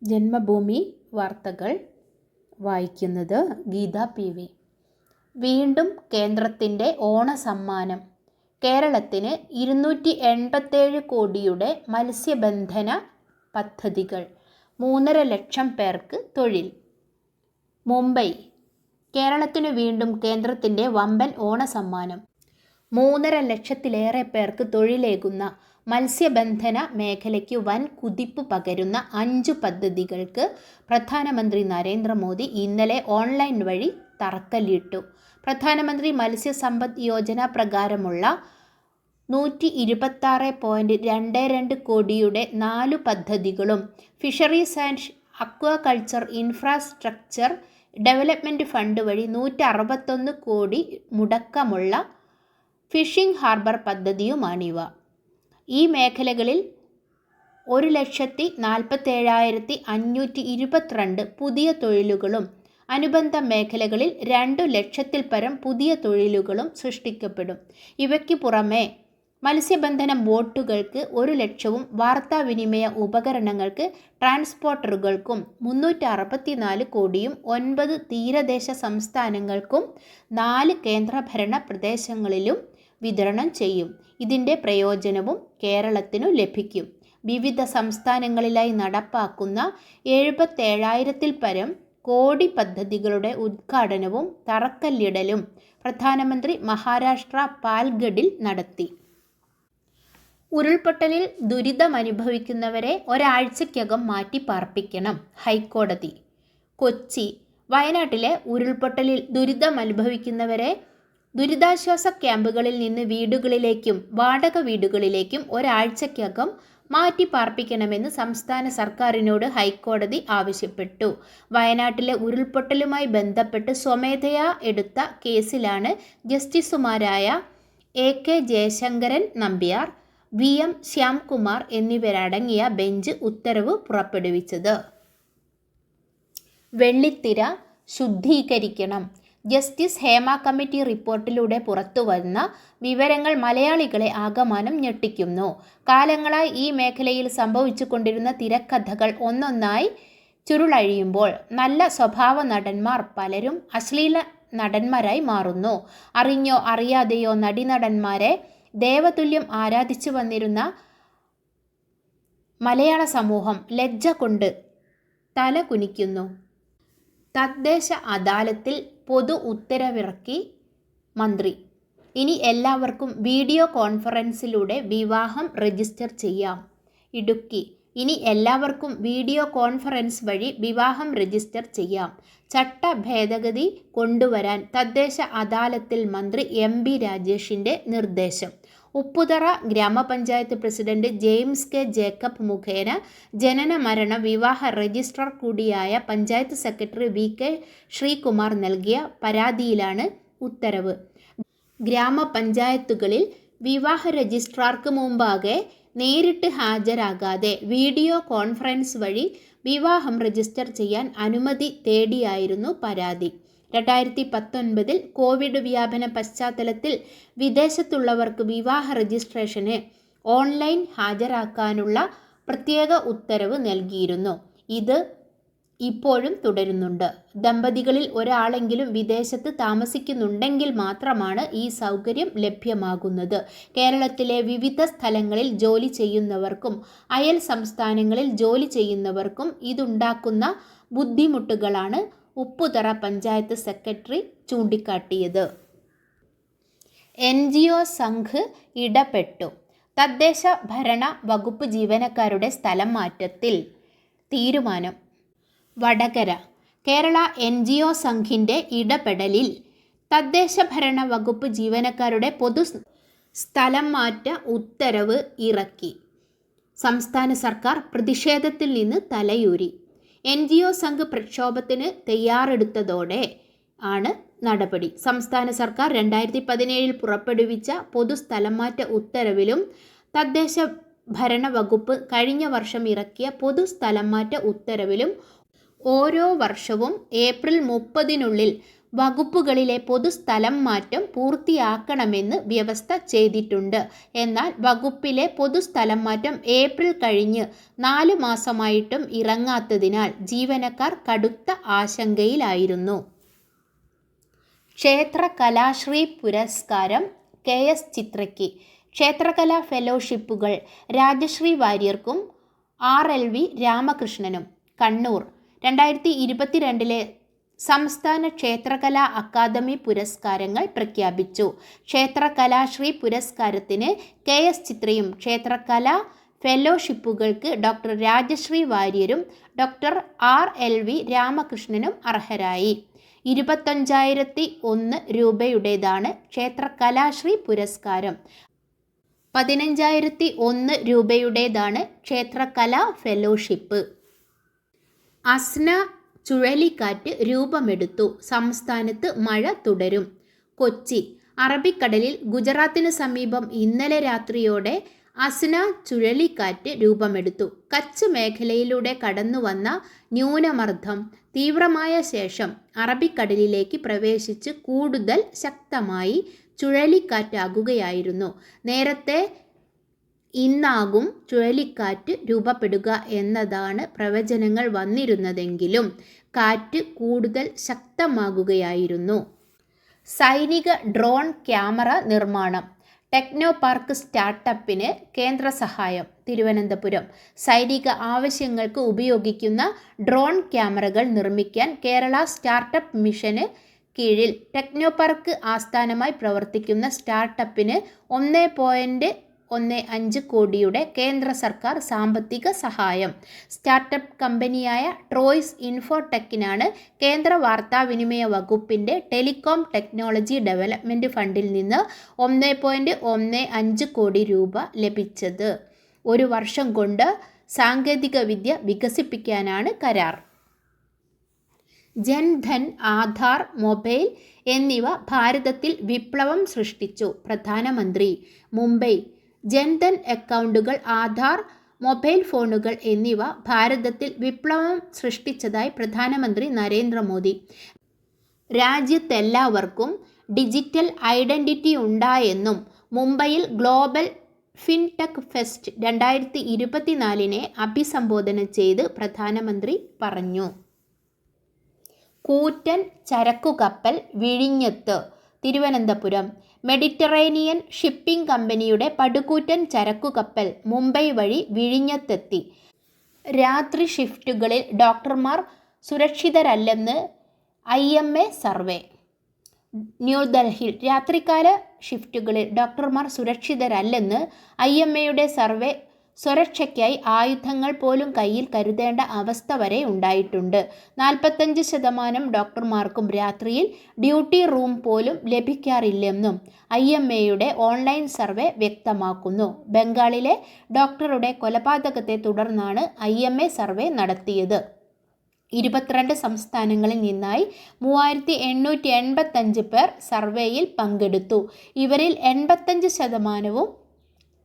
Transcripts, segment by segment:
ജന്മഭൂമി വാർത്തകൾ വായിക്കുന്നത് ഗീത പി.വി. വീണ്ടും കേന്ദ്രത്തിൻ്റെ ഓണസമ്മാനം. കേരളത്തിന് 287 കോടിയുടെ മത്സ്യബന്ധന പദ്ധതികൾ. 3.5 ലക്ഷം പേർക്ക് തൊഴിൽ. മുംബൈ. കേരളത്തിനു വീണ്ടും കേന്ദ്രത്തിൻ്റെ വമ്പൻ ഓണസമ്മാനം. 3.5 ലക്ഷത്തിലേറെ പേർക്ക് തൊഴിലേകുന്ന മത്സ്യബന്ധന മേഖലയ്ക്ക് വൻ കുതിപ്പ് പകരുന്ന 5 പദ്ധതികൾക്ക് പ്രധാനമന്ത്രി നരേന്ദ്രമോദി ഇന്നലെ ഓൺലൈൻ വഴി തറക്കല്ലിട്ടു. പ്രധാനമന്ത്രി മത്സ്യസമ്പദ് യോജന പ്രകാരമുള്ള 126.22 കോടിയുടെ 4 പദ്ധതികളും fisheries and aquaculture infrastructure development fund വഴി 161 കോടി മുടക്കമുള്ള ഫിഷിംഗ് ഹാർബർ പദ്ധതിയുമാണിവ. ഈ മേഖലകളിൽ 1,47,522 പുതിയ തൊഴിലുകളും അനുബന്ധ മേഖലകളിൽ 2 ലക്ഷത്തിൽ പരം പുതിയ തൊഴിലുകളും സൃഷ്ടിക്കപ്പെടും. ഇവയ്ക്ക് പുറമെ മത്സ്യബന്ധന ബോട്ടുകൾക്ക് 1 ലക്ഷവും വാർത്താവിനിമയ ഉപകരണങ്ങൾക്ക് ട്രാൻസ്പോർട്ടറുകൾക്കും 364 കോടിയും 9 തീരദേശ സംസ്ഥാനങ്ങൾക്കും 4 കേന്ദ്രഭരണ പ്രദേശങ്ങളിലും വിതരണം ചെയ്യും. ഇതിൻ്റെ പ്രയോജനവും കേരളത്തിനു ലഭിക്കും. വിവിധ സംസ്ഥാനങ്ങളിലായി നടപ്പാക്കുന്ന 77,000-ൽ പരം കോടി പദ്ധതികളുടെ ഉദ്ഘാടനവും തറക്കല്ലിടലും പ്രധാനമന്ത്രി മഹാരാഷ്ട്ര പാൽഗഡിൽ നടത്തി. ഉരുൾപൊട്ടലിൽ ദുരിതമനുഭവിക്കുന്നവരെ ഒരാഴ്ചയ്ക്കകം മാറ്റിപ്പാർപ്പിക്കണം. ഹൈക്കോടതി. കൊച്ചി. വയനാട്ടിലെ ഉരുൾപൊട്ടലിൽ ദുരിതമനുഭവിക്കുന്നവരെ ദുരിതാശ്വാസ ക്യാമ്പുകളിൽ നിന്ന് വീടുകളിലേക്കും വാടക വീടുകളിലേക്കും ഒരാഴ്ചയ്ക്കകം മാറ്റിപ്പാർപ്പിക്കണമെന്ന് സംസ്ഥാന സർക്കാരിനോട് ഹൈക്കോടതി ആവശ്യപ്പെട്ടു. വയനാട്ടിലെ ഉരുൾപൊട്ടലുമായി ബന്ധപ്പെട്ട് സ്വമേധയാ എടുത്ത കേസിലാണ് ജസ്റ്റിസുമാരായ A.K. ജയശങ്കരൻ നമ്പ്യാർ, V.M. ശ്യാംകുമാർ എന്നിവരടങ്ങിയ ബെഞ്ച് ഉത്തരവ് പുറപ്പെടുവിച്ചത്. വെള്ളിത്തിര ശുദ്ധീകരിക്കണം. ജസ്റ്റിസ് ഹേമ കമ്മിറ്റി റിപ്പോർട്ടിലൂടെ പുറത്തുവന്ന വിവരങ്ങൾ മലയാളികളെ ആകമാനം ഞെട്ടിക്കുന്നു. കാലങ്ങളായി ഈ മേഖലയിൽ സംഭവിച്ചുകൊണ്ടിരുന്ന തിരക്കഥകൾ ഒന്നൊന്നായി ചുരുളഴിയുമ്പോൾ നല്ല സ്വഭാവ നടന്മാർ പലരും അശ്ലീല നടന്മാരായി മാറുന്നു. അറിഞ്ഞോ അറിയാതെയോ നടീനടന്മാരെ ദേവതുല്യം ആരാധിച്ചു വന്നിരുന്ന മലയാള സമൂഹം ലജ്ജ കൊണ്ട് തല കുനിക്കുന്നു. തദ്ദേശ അദാലത്തിൽ പൊതു ഉത്തരവിറക്കി മന്ത്രി. ഇനി എല്ലാവർക്കും വീഡിയോ കോൺഫറൻസിലൂടെ വിവാഹം രജിസ്റ്റർ ചെയ്യാം. ഇടുക്കി. ഇനി എല്ലാവർക്കും വീഡിയോ കോൺഫറൻസ് വഴി വിവാഹം രജിസ്റ്റർ ചെയ്യാം. ചട്ട ഭേദഗതി കൊണ്ടുവരാൻ തദ്ദേശ അദാലത്തിൽ മന്ത്രി M.B. രാജേഷിൻ്റെ നിർദ്ദേശം. ഉപ്പുതറ ഗ്രാമപഞ്ചായത്ത് പ്രസിഡന്റ് ജെയിംസ് കെ ജേക്കബ് മുഖേന ജനന മരണ വിവാഹ രജിസ്ട്രാർ കൂടിയായ പഞ്ചായത്ത് സെക്രട്ടറി V.K. ശ്രീകുമാർ നൽകിയ പരാതിയിലാണ് ഉത്തരവ്. ഗ്രാമപഞ്ചായത്തുകളിൽ വിവാഹ രജിസ്ട്രാർക്ക് മുമ്പാകെ നേരിട്ട് ഹാജരാകാതെ വീഡിയോ കോൺഫറൻസ് വഴി വിവാഹം രജിസ്റ്റർ ചെയ്യാൻ അനുമതി തേടിയായിരുന്നു പരാതി. 2019 കോവിഡ് വ്യാപന പശ്ചാത്തലത്തിൽ വിദേശത്തുള്ളവർക്ക് വിവാഹ രജിസ്ട്രേഷന് ഓൺലൈൻ ഹാജരാക്കാനുള്ള പ്രത്യേക ഉത്തരവ് നൽകിയിരുന്നു. ഇത് ഇപ്പോഴും തുടരുന്നുണ്ട്. ദമ്പതികളിൽ ഒരാളെങ്കിലും വിദേശത്ത് താമസിക്കുന്നുണ്ടെങ്കിൽ മാത്രമാണ് ഈ സൗകര്യം ലഭ്യമാകുന്നത്. കേരളത്തിലെ വിവിധ സ്ഥലങ്ങളിൽ ജോലി ചെയ്യുന്നവർക്കും അയൽ സംസ്ഥാനങ്ങളിൽ ജോലി ചെയ്യുന്നവർക്കും ഇതുണ്ടാക്കുന്ന ബുദ്ധിമുട്ടുകളാണ് ഉപ്പുതറ പഞ്ചായത്ത് സെക്രട്ടറി ചൂണ്ടിക്കാട്ടിയത്. NGO സംഘ് ഇടപെട്ടു. തദ്ദേശ ഭരണ വകുപ്പ് ജീവനക്കാരുടെ സ്ഥലം മാറ്റത്തിൽ തീരുമാനം. വടകര. കേരള NGO സംഘിൻ്റെ ഇടപെടലിൽ തദ്ദേശ ഭരണ വകുപ്പ് ജീവനക്കാരുടെ പൊതു സ്ഥലം മാറ്റ ഉത്തരവ് ഇറക്കി. സംസ്ഥാന സർക്കാർ പ്രതിഷേധത്തിൽ നിന്ന് തലയൂരി. NGO സംഘ് പ്രക്ഷോഭത്തിന് തയ്യാറെടുത്തതോടെ ആണ് നടപടി. സംസ്ഥാന സർക്കാർ 2017 പുറപ്പെടുവിച്ച പൊതു സ്ഥലംമാറ്റ ഉത്തരവിലും തദ്ദേശ ഭരണ വകുപ്പ് കഴിഞ്ഞ വർഷം ഇറക്കിയ പൊതു സ്ഥലംമാറ്റ ഉത്തരവിലും ഓരോ വർഷവും ഏപ്രിൽ 30-നുള്ളിൽ വകുപ്പുകളിലെ പൊതുസ്ഥലം മാറ്റം പൂർത്തിയാക്കണമെന്ന് വ്യവസ്ഥ ചെയ്തിട്ടുണ്ട്. എന്നാൽ വകുപ്പിലെ പൊതുസ്ഥലം മാറ്റം ഏപ്രിൽ കഴിഞ്ഞ് 4 മാസമായിട്ടും ഇറങ്ങാത്തതിനാൽ ജീവനക്കാർ കടുത്ത ആശങ്കയിലായിരുന്നു. ക്ഷേത്ര കലാശ്രീ പുരസ്കാരം KS ചിത്രയ്ക്ക്. ക്ഷേത്രകലാ ഫെലോഷിപ്പുകൾ രാജശ്രീ വാര്യർക്കും RLV രാമകൃഷ്ണനും. കണ്ണൂർ. 2022 സംസ്ഥാന ക്ഷേത്രകലാ അക്കാദമി പുരസ്കാരങ്ങൾ പ്രഖ്യാപിച്ചു. ക്ഷേത്രകലാശ്രീ പുരസ്കാരത്തിന് KS ചിത്രയും ക്ഷേത്രകലാ ഫെലോഷിപ്പുകൾക്ക് ഡോക്ടർ രാജശ്രീ വാര്യരും ഡോക്ടർ RLV രാമകൃഷ്ണനും അർഹരായി. 25,001 രൂപയുടേതാണ് ക്ഷേത്രകലാശ്രീ പുരസ്കാരം. 15,001 രൂപയുടേതാണ് ക്ഷേത്രകലാ ഫെലോഷിപ്പ്. അസ്ന ചുഴലിക്കാറ്റ് രൂപമെടുത്തു. സംസ്ഥാനത്ത് മഴ തുടരും. കൊച്ചി. അറബിക്കടലിൽ ഗുജറാത്തിന് സമീപം ഇന്നലെ രാത്രിയോടെ അസ്ന ചുഴലിക്കാറ്റ് രൂപമെടുത്തു. കച്ച് മേഖലയിലൂടെ കടന്നുവന്ന ന്യൂനമർദ്ദം തീവ്രമായ ശേഷം അറബിക്കടലിലേക്ക് പ്രവേശിച്ച് കൂടുതൽ ശക്തമായി ചുഴലിക്കാറ്റാകുകയായിരുന്നു. നേരത്തെ ഇന്നാകും ചുഴലിക്കാറ്റ് രൂപപ്പെടുക എന്നതാണ് പ്രവചനങ്ങൾ വന്നിരുന്നതെങ്കിലും കാറ്റ് കൂടുതൽ ശക്തമാകുകയായിരുന്നു. സൈനിക ഡ്രോൺ ക്യാമറ നിർമ്മാണം. ടെക്നോ പാർക്ക് സ്റ്റാർട്ടപ്പിന് കേന്ദ്ര സഹായം. തിരുവനന്തപുരം. സൈനിക ആവശ്യങ്ങൾക്ക് ഉപയോഗിക്കുന്ന ഡ്രോൺ ക്യാമറകൾ നിർമ്മിക്കാൻ കേരള സ്റ്റാർട്ടപ്പ് മിഷന് കീഴിൽ ടെക്നോ പാർക്ക് ആസ്ഥാനമായി പ്രവർത്തിക്കുന്ന സ്റ്റാർട്ടപ്പിന് 1.15 കോടിയുടെ കേന്ദ്ര സർക്കാർ സാമ്പത്തിക സഹായം. സ്റ്റാർട്ടപ്പ് കമ്പനിയായ ട്രോയ്സ് ഇൻഫോടെക്കിനാണ് കേന്ദ്ര വാർത്താവിനിമയ വകുപ്പിൻ്റെ ടെലികോം ടെക്നോളജി ഡെവലപ്മെൻറ്റ് ഫണ്ടിൽ നിന്ന് 1.15 കോടി രൂപ ലഭിച്ചത്. 1 വർഷം കൊണ്ട് സാങ്കേതികവിദ്യ വികസിപ്പിക്കാനാണ് കരാർ. ജൻധൻ, ആധാർ, മൊബൈൽ എന്നിവ ഭാരതത്തിൽ വിപ്ലവം സൃഷ്ടിച്ചു. പ്രധാനമന്ത്രി. മുംബൈ. ജൻധൻ അക്കൗണ്ടുകൾ, ആധാർ, മൊബൈൽ ഫോണുകൾ എന്നിവ ഭാരതത്തിൽ വിപ്ലവം സൃഷ്ടിച്ചതായി പ്രധാനമന്ത്രി നരേന്ദ്രമോദി. രാജ്യത്തെല്ലാവർക്കും ഡിജിറ്റൽ ഐഡന്റിറ്റി ഉണ്ടായെന്നും മുംബൈയിൽ ഗ്ലോബൽ ഫിൻടെക് ഫെസ്റ്റ് 2024 അഭിസംബോധന ചെയ്ത് പ്രധാനമന്ത്രി പറഞ്ഞു. കൂറ്റൻ ചരക്കുകപ്പൽ വിഴിഞ്ഞത്ത്. തിരുവനന്തപുരം. മെഡിറ്ററേനിയൻ ഷിപ്പിംഗ് കമ്പനിയുടെ പടുകൂറ്റൻ ചരക്കുകപ്പൽ മുംബൈ വഴി വിഴിഞ്ഞത്തെത്തി. രാത്രി ഷിഫ്റ്റുകളിൽ ഡോക്ടർമാർ സുരക്ഷിതരല്ലെന്ന് IMA സർവേ. ന്യൂഡൽഹിയിൽ രാത്രികാല ഷിഫ്റ്റുകളിൽ ഡോക്ടർമാർ സുരക്ഷിതരല്ലെന്ന് IMAയുടെ സർവേ. സുരക്ഷയ്ക്കായി ആയുധങ്ങൾ പോലും കയ്യിൽ കരുതേണ്ട അവസ്ഥ വരെ ഉണ്ടായിട്ടുണ്ട്. 45% ഡോക്ടർമാർക്കും രാത്രിയിൽ ഡ്യൂട്ടി റൂം പോലും ലഭിക്കാറില്ലെന്നും IMAയുടെ ഓൺലൈൻ സർവേ വ്യക്തമാക്കുന്നു. ബംഗാളിലെ ഡോക്ടറുടെ കൊലപാതകത്തെ തുടർന്നാണ് IMA സർവേ നടത്തിയത്. 22 സംസ്ഥാനങ്ങളിൽ നിന്നായി 3,885 പേർ സർവേയിൽ പങ്കെടുത്തു. ഇവരിൽ 85%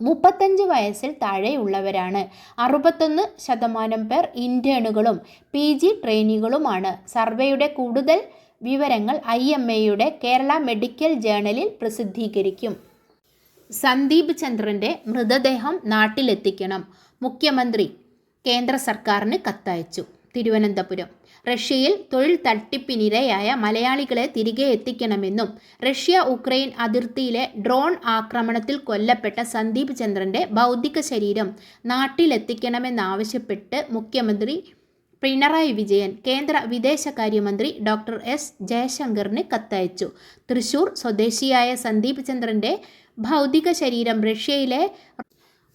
35 വയസ്സിൽ താഴെയുള്ളവരാണ്. 61% പേർ ഇന്റേണുകളും PG ട്രെയിനികളുമാണ്. സർവേയുടെ കൂടുതൽ വിവരങ്ങൾ IMAയുടെ കേരള മെഡിക്കൽ ജേണലിൽ പ്രസിദ്ധീകരിക്കും. സന്ദീപ് ചന്ദ്രൻ്റെ മൃതദേഹം നാട്ടിലെത്തിക്കണം. മുഖ്യമന്ത്രി കേന്ദ്ര സർക്കാരിന് കത്തയച്ചു. തിരുവനന്തപുരം. റഷ്യയിൽ തൊഴിൽ തട്ടിപ്പിനിരയായ മലയാളികളെ തിരികെ എത്തിക്കണമെന്നും റഷ്യ ഉക്രൈൻ അതിർത്തിയിലെ ഡ്രോൺ ആക്രമണത്തിൽ കൊല്ലപ്പെട്ട സന്ദീപ് ചന്ദ്രൻ്റെ ഭൗതിക ശരീരം നാട്ടിലെത്തിക്കണമെന്നാവശ്യപ്പെട്ട് മുഖ്യമന്ത്രി പിണറായി വിജയൻ കേന്ദ്ര വിദേശകാര്യമന്ത്രി ഡോക്ടർ S ജയശങ്കറിന് കത്തയച്ചു. തൃശൂർ സ്വദേശിയായ സന്ദീപ് ചന്ദ്രൻ്റെ ഭൗതിക ശരീരം റഷ്യയിലെ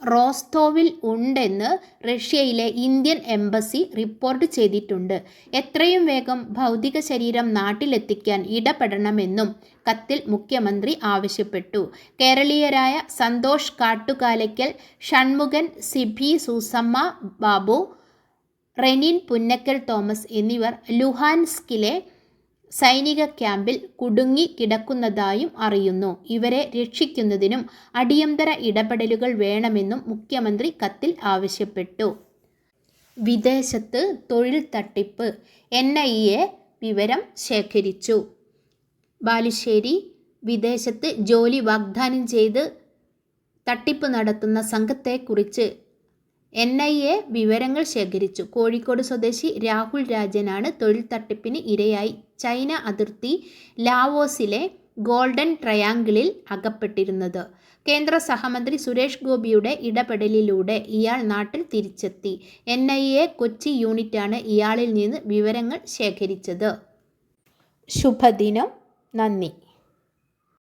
റോസ്തോവിൽ ഉണ്ടെന്ന് റഷ്യയിലെ ഇന്ത്യൻ എംബസി റിപ്പോർട്ട് ചെയ്തിട്ടുണ്ട്. എത്രയും വേഗം ഭൗതിക ശരീരം നാട്ടിലെത്തിക്കാൻ ഇടപെടണമെന്നും കത്തിൽ മുഖ്യമന്ത്രി ആവശ്യപ്പെട്ടു. കേരളീയരായ സന്തോഷ് കാട്ടുകാലയ്ക്കൽ, ഷൺമുഖൻ, സിബി സൂസമ്മ ബാബു, റെനിൻ പുന്നക്കൽ തോമസ് എന്നിവർ ലുഹാൻസ്കിലെ സൈനിക ക്യാമ്പിൽ കുടുങ്ങി കിടക്കുന്നതായും അറിയുന്നു. ഇവരെ രക്ഷിക്കുന്നതിനും അടിയന്തര ഇടപെടലുകൾ വേണമെന്നും മുഖ്യമന്ത്രി കത്തിൽ ആവശ്യപ്പെട്ടു. വിദേശത്ത് തൊഴിൽ തട്ടിപ്പ്. NIA വിവരം ശേഖരിച്ചു. ബാലുശ്ശേരി വിദേശത്ത് ജോലി വാഗ്ദാനം ചെയ്ത് തട്ടിപ്പ് നടത്തുന്ന സംഘത്തെക്കുറിച്ച് NIA വിവരങ്ങൾ ശേഖരിച്ചു. കോഴിക്കോട് സ്വദേശി രാഹുൽ രാജനാണ് തൊഴിൽ തട്ടിപ്പിന് ഇരയായി ചൈന അതിർത്തി ലാവോസിലെ ഗോൾഡൻ ട്രയാങ്കിളിൽ അകപ്പെട്ടിരുന്നത്. കേന്ദ്ര സഹമന്ത്രി സുരേഷ് ഗോപിയുടെ ഇടപെടലിലൂടെ ഇയാൾ നാട്ടിൽ തിരിച്ചെത്തി. NIA കൊച്ചി യൂണിറ്റാണ് ഇയാളിൽ നിന്ന് വിവരങ്ങൾ ശേഖരിച്ചത്. ശുഭദിനം. നന്ദി.